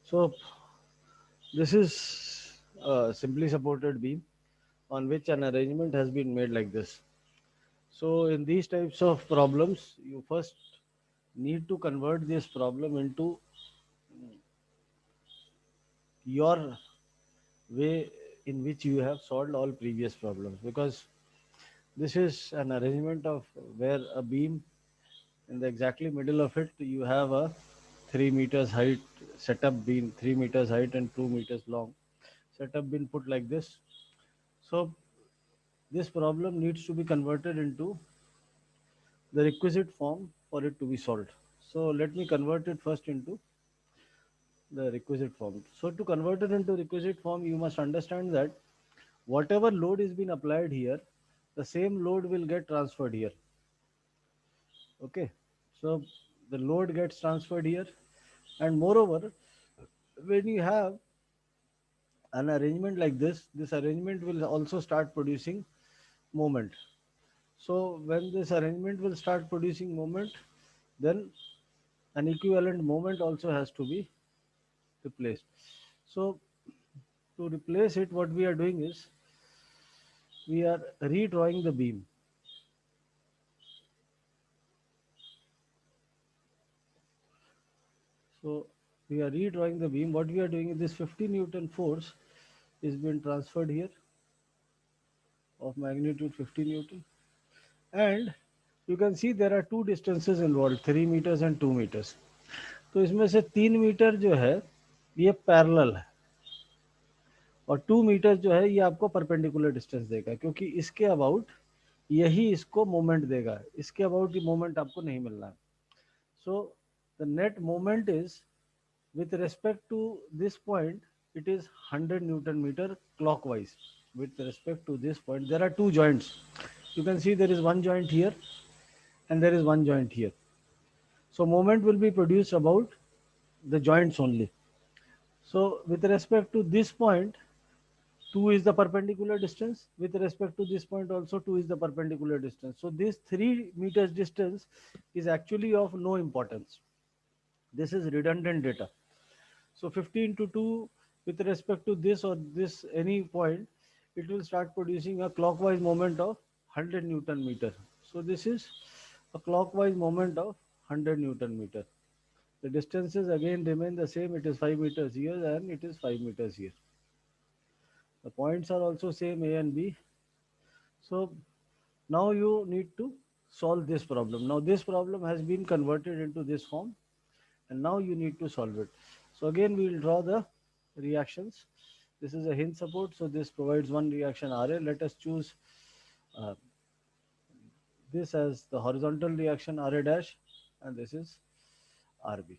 So this is a simply supported beam on which an arrangement has been made like this. So in these types of problems, you first need to convert this problem into your way in which you have solved all previous problems, because this is an arrangement of where a beam in the exactly middle of it you have a 3 meters height setup beam, 3 meters height and 2 meters long setup been put like this. So this problem needs to be converted into the requisite form for it to be solved. So let me convert it first into the requisite form. So to convert it into requisite form, you must understand that whatever load is being applied here, the same load will get transferred here. Okay. So the load gets transferred here, and moreover, when you have an arrangement like this arrangement will also start producing moment. So when this arrangement will start producing moment, then an equivalent moment also has to be replaced. So to replace it, what we are doing is we are redrawing the beam. So we are redrawing the beam. What we are doing is this 50 Newton force is being transferred here of magnitude 50 Newton. And you can see there are two distances involved, 3 meters and 2 meters. तो इसमें से 3 metre जो है ये parallel है और 2 metre जो है ये आपको परपेंडिकुलर डिस्टेंस देगा, क्योंकि इसके अबाउट यही इसको मोमेंट देगा, इसके अबाउट ये मोमेंट आपको नहीं मिलना है. So the net moment is with respect to this point, it is 100 Newton meter clockwise. With respect to this point, there are two joints. You can see there is one joint here and there is one joint here. So moment will be produced about the joints only. So with respect to this point, 2 is the perpendicular distance. With respect to this point also, 2 is the perpendicular distance. So this 3 meters distance is actually of no importance. This is redundant data. So 15 to 2 with respect to this or this any point, it will start producing a clockwise moment of 100 Newton meter. So this is a clockwise moment of 100 Newton meter. The distances again remain the same. It is 5 meters here and it is 5 meters here. The points are also same, A and B. So now you need to solve this problem. Now this problem has been converted into this form and now you need to solve it. So again we will draw the reactions. This is a hinge support, so this provides one reaction Ra. Let us choose uh, this as the horizontal reaction Ra dash, and this is Rb.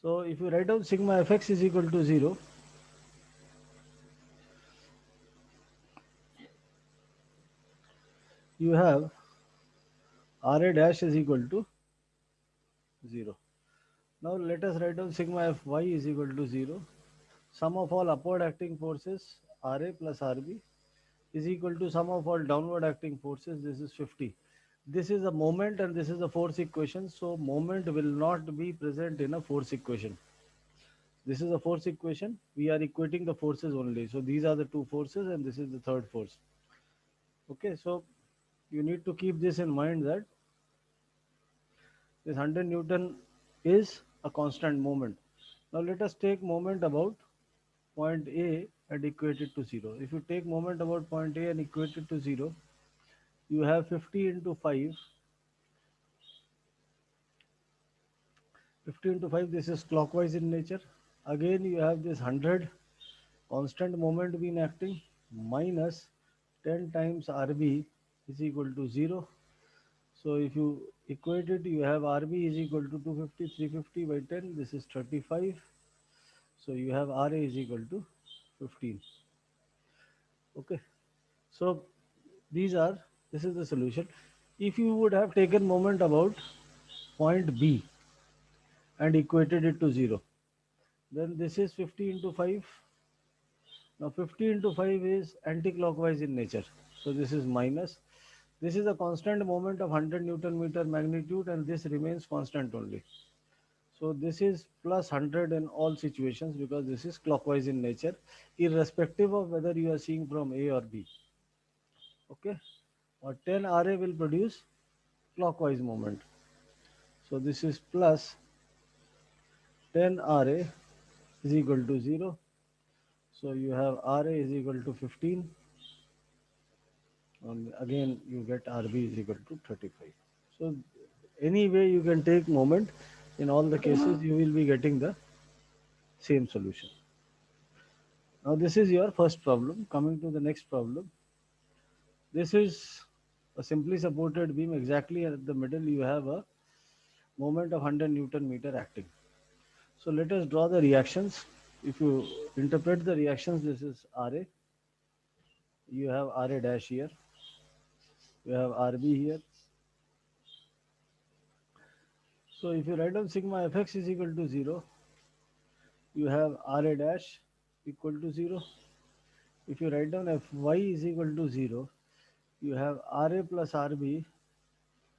So if you write down sigma fx is equal to 0, you have Ra dash is equal to 0. Now let us write down sigma fy is equal to 0. Sum of all upward acting forces Ra plus Rb is equal to sum of all downward acting forces. This is 50. This is a moment and this is a force equation. So moment will not be present in a force equation. This is a force equation. We are equating the forces only. So these are the two forces and this is the third force. Okay, so you need to keep this in mind that this 100 Newton is a constant moment. Now let us take moment about point A and equate it to 0. If you take moment about point A and equate it to 0, you have 50 into 5. 50 into 5, this is clockwise in nature. Again you have this 100 constant moment being acting minus 10 times Rb is equal to 0. So if you equate it, you have Rb is equal to 250, 350 by 10. This is 35. So you have Ra is equal to 15. Okay. So these are, this is the solution. If you would have taken moment about point B and equated it to 0, then this is 50 into 5. Now 50 into 5 is anti-clockwise in nature. So this is minus. This is a constant moment of 100 Newton meter magnitude and this remains constant only. So this is plus 100 in all situations because this is clockwise in nature, irrespective of whether you are seeing from A or B. Okay, or 10 RA will produce clockwise moment. So this is plus 10 RA is equal to 0. So you have RA is equal to 15. And again you get RB is equal to 35. So any way you can take moment, in all the cases you will be getting the same solution. Now this is your first problem. Coming to the next problem. This is a simply supported beam. Exactly at the middle you have a moment of 100 Newton meter acting. So let us draw the reactions. If you interpret the reactions, this is RA. You have RA dash here. You have RB here. So if you write down sigma fx is equal to 0, you have RA dash equal to 0. If you write down Fy is equal to 0, you have RA plus RB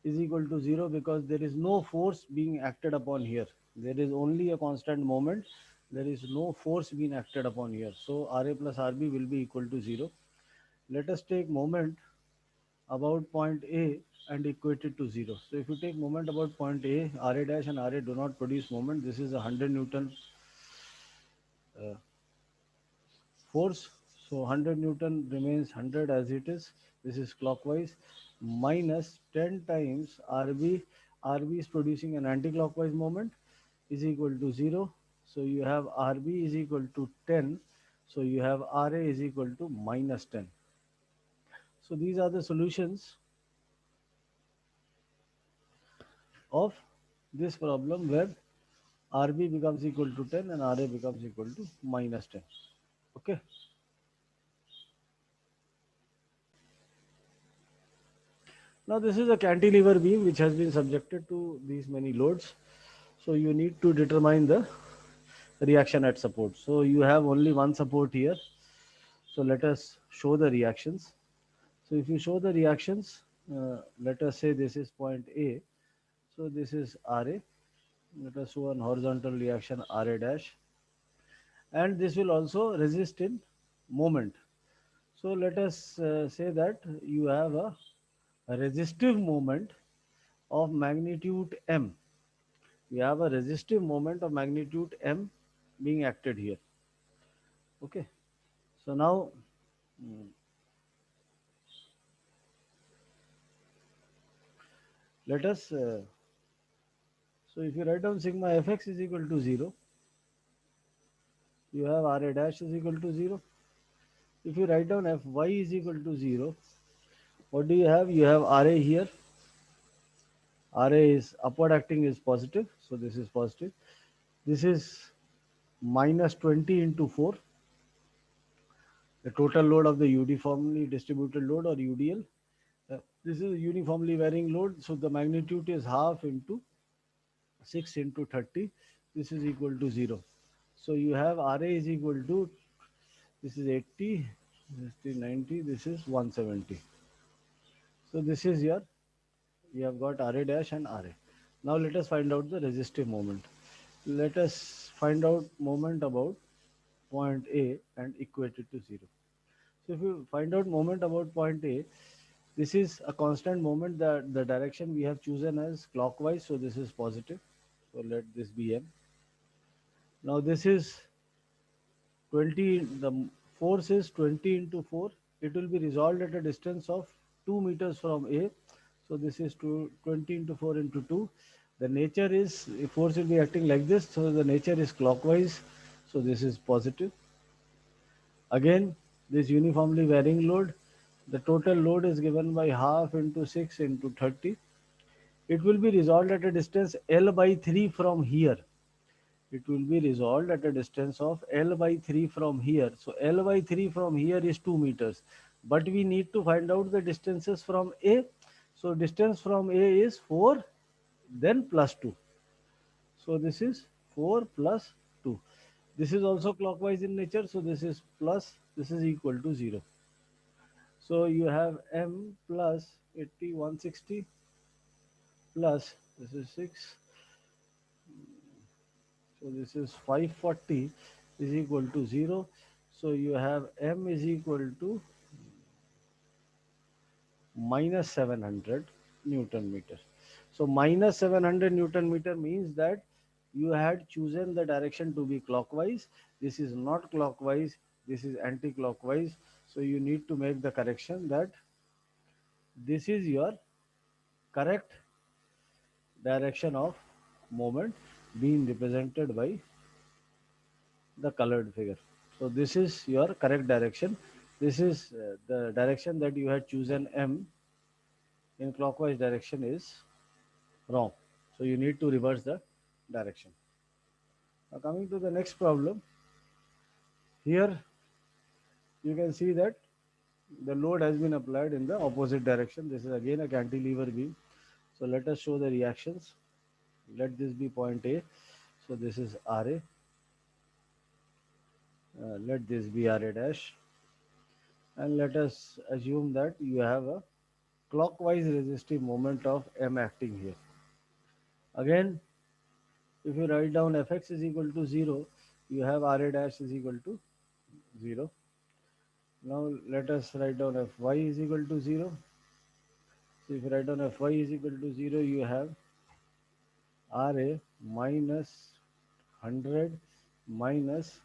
is equal to 0 because there is no force being acted upon here. There is only a constant moment. There is no force being acted upon here. So RA plus RB will be equal to 0. Let us take moment about point A and equate it to 0. So if you take moment about point A, RA dash and RA do not produce moment. This is a 100 Newton uh, force. So 100 Newton remains 100 as it is. This is clockwise minus 10 times RB. RB is producing an anti-clockwise moment is equal to 0. So you have RB is equal to 10. So you have RA is equal to minus 10. So these are the solutions of this problem where RB becomes equal to 10 and RA becomes equal to minus 10. Okay. Now this is a cantilever beam which has been subjected to these many loads. So you need to determine the reaction at support. So you have only one support here. So let us show the reactions. So if you show the reactions, let us say this is point A. So this is RA. Let us show an horizontal reaction RA dash. And this will also resist in moment. So let us say that you have a resistive moment of magnitude M. You have a resistive moment of magnitude M being acted here. Okay. So now let us, so if you write down sigma fx is equal to 0, you have RA dash is equal to 0. If you write down Fy is equal to 0, what do you have? You have RA here. RA is upward acting is positive. So this is positive. This is minus 20 into 4, the total load of the uniformly distributed load or UDL. This is a uniformly varying load. So the magnitude is half into 6 into 30. This is equal to 0. So you have RA is equal to, this is 80, this is 90, this is 170. So this is your, you have got RA dash and RA. Now let us find out the resistive moment. Let us find out moment about point A and equate it to 0. So if you find out moment about point A, this is a constant moment that the direction we have chosen as clockwise. So this is positive. So let this be M. Now this is 20, the force is 20 into 4. It will be resolved at a distance of 2 meters from A. So this is 20 into 4 into 2. The nature is, force will be acting like this. So the nature is clockwise. So this is positive. Again, this uniformly varying load. The total load is given by half into 6 into 30. It will be resolved at a distance L by 3 from here. It will be resolved at a distance of L by 3 from here. So L by 3 from here is 2 meters. But we need to find out the distances from A. So distance from A is 4, then plus 2. So this is 4 plus 2. This is also clockwise in nature. So this is plus, this is equal to 0. So you have M plus 80, 160 plus, this is 6, So this is 540 is equal to 0. So you have M is equal to minus 700 Newton meter. So minus 700 Newton meter means that you had chosen the direction to be clockwise. This is not clockwise, this is anti-clockwise. So you need to make the correction that this is your correct direction of movement being represented by the colored figure. So this is your correct direction. This is the direction that you had chosen M in clockwise direction is wrong. So you need to reverse the direction. Now coming to the next problem, here you can see that the load has been applied in the opposite direction. This is again a cantilever beam. So let us show the reactions. Let this be point A. So this is RA. Let this be RA dash. And let us assume that you have a clockwise resistive moment of M acting here. Again, if you write down Fx is equal to 0, you have RA dash is equal to 0. Now let us write down Fy is equal to 0. So if you write down Fy is equal to 0, you have Ra minus 100 minus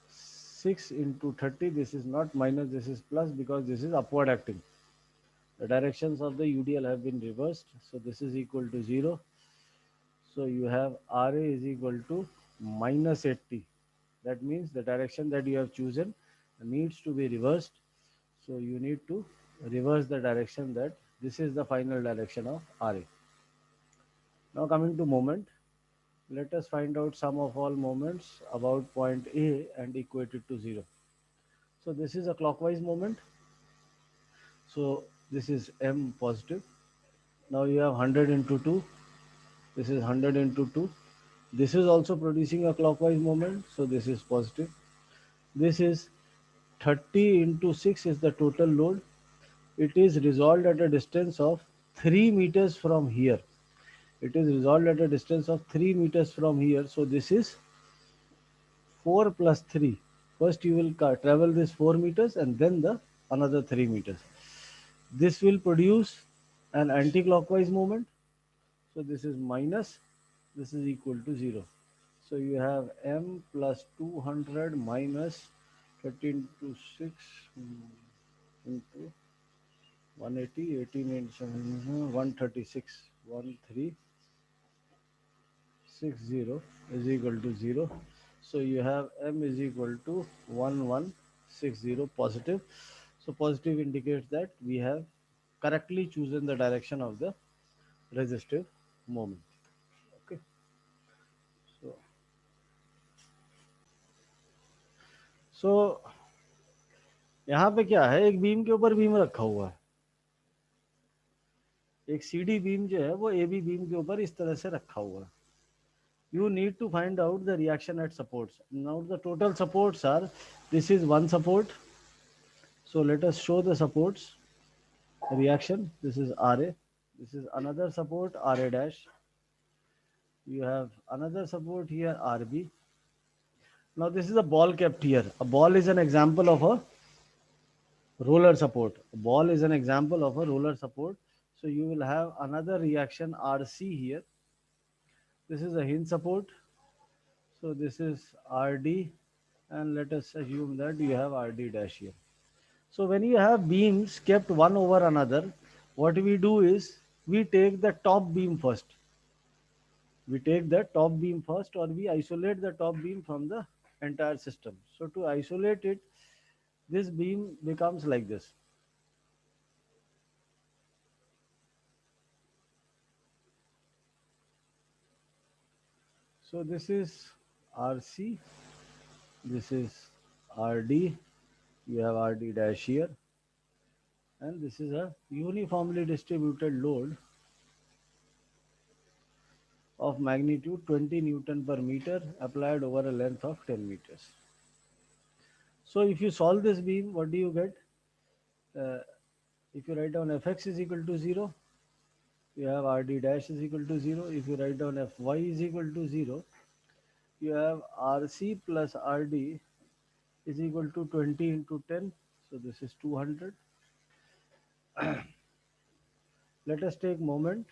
6 into 30. This is not minus, this is plus because this is upward acting. The directions of the UDL have been reversed. So this is equal to 0. So you have Ra is equal to minus 80. That means the direction that you have chosen needs to be reversed. So you need to reverse the direction that this is the final direction of Ra. Now coming to moment, let us find out sum of all moments about point A and equate it to 0. So this is a clockwise moment. So this is M positive. Now you have 100 into 2. This is 100 into 2. This is also producing a clockwise moment. So this is positive. This is 30 into 6 is the total load. It is resolved at a distance of 3 meters from here. It is resolved at a distance of 3 meters from here. So this is 4 plus 3. First you will travel this 4 meters and then the another 3 meters. This will produce an anti-clockwise movement. So this is minus, this is equal to 0. So you have M plus 200 minus 13 to 6 into 180, 18 into 7, 136, 1360 is equal to 0. So you have M is equal to 1160 positive. So positive indicates that we have correctly chosen the direction of the resistive moment. Okay. So, so यहाँ पे क्या है, एक beam के ऊपर beam रखा हुआ है, एक सीडी बीम जो है वो ए बी बीम के ऊपर इस तरह से रखा हुआ है. You need to find out the reaction at supports. Now the total supports are, this is one support. So let us show the supports reaction. This is Ra. This is another support Ra dash. You have another support here Rb. Now this is a ball kept here. A ball is an example of a roller support. A ball is an example of a roller support. So you will have another reaction Rc here. This is a hinge support. So this is Rd, and let us assume that you have Rd dash here. So when you have beams kept one over another, what we do is we take the top beam first. We take the top beam first, or we isolate the top beam from the entire system. So to isolate it, this beam becomes like this. So this is RC, this is RD, you have RD dash here, and this is a uniformly distributed load of magnitude 20 Newton per meter applied over a length of 10 meters. So if you solve this beam, what do you get? If you write down Fx is equal to 0, you have Rd dash is equal to 0. If you write down Fy is equal to 0, you have RC plus RD is equal to 20 into 10. So this is 200. Let us take moment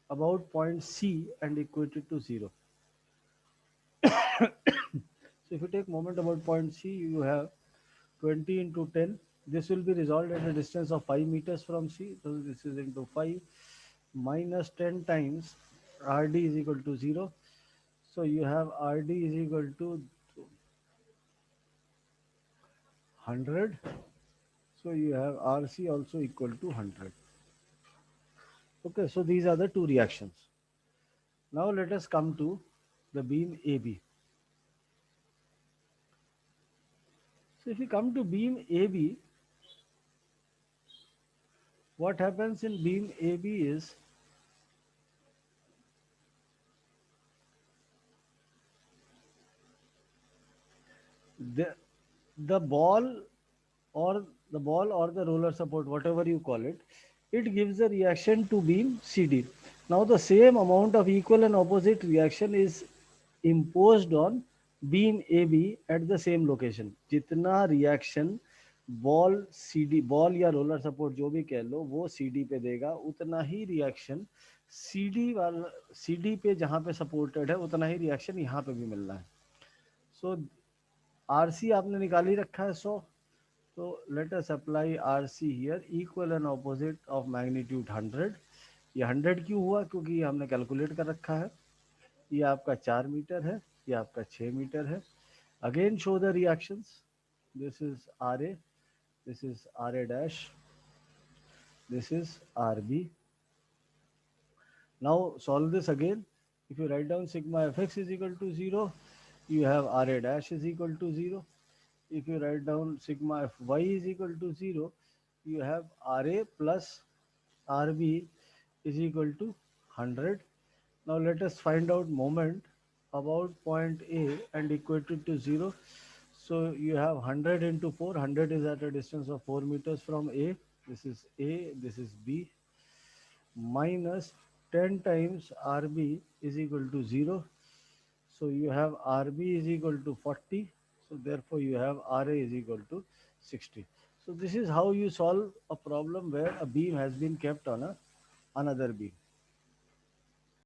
about point C and equate it to 0. So if you take moment about point C, you have 20 into 10. This will be resolved at a distance of 5 meters from C. So this is into 5 minus 10 times RD is equal to 0. So you have RD is equal to 100. So you have RC also equal to 100. Okay, so these are the two reactions. Now let us come to the beam AB. So if you come to beam AB, what happens in beam AB is the the ball or the roller support, whatever you call it, it gives a reaction to beam CD. Now the same amount of equal and opposite reaction is imposed on beam AB at the same location. जितना reaction ball CD ball या roller support जो भी कह लो वो CD पे देगा, उतना ही reaction CD पे जहाँ पे सपोर्टेड है उतना ही रिएक्शन यहाँ पे भी मिल रहा है. सो RC आपने निकाल ही रखा है 100. So let us apply RC here, equal and opposite of magnitude 100. ये 100 क्यों हुआ? क्योंकि ये हमने कैलकुलेट कर रखा है. ये आपका 4 मीटर है, ये आपका 6 मीटर है. Again show the reactions. This is RA, this is RA dash, this is RB. Now solve this again. If you write down sigma fx is equal to 0, you have RA dash is equal to 0. If you write down sigma fy is equal to 0, you have RA plus RB is equal to 100. Now let us find out moment about point A and equate it to 0. So you have 100 into 4. 100 is at a distance of 4 meters from A. This is A, this is B, minus 10 times RB is equal to 0. So you have RB is equal to 40. So therefore you have RA is equal to 60. So this is how you solve a problem where a beam has been kept on another beam.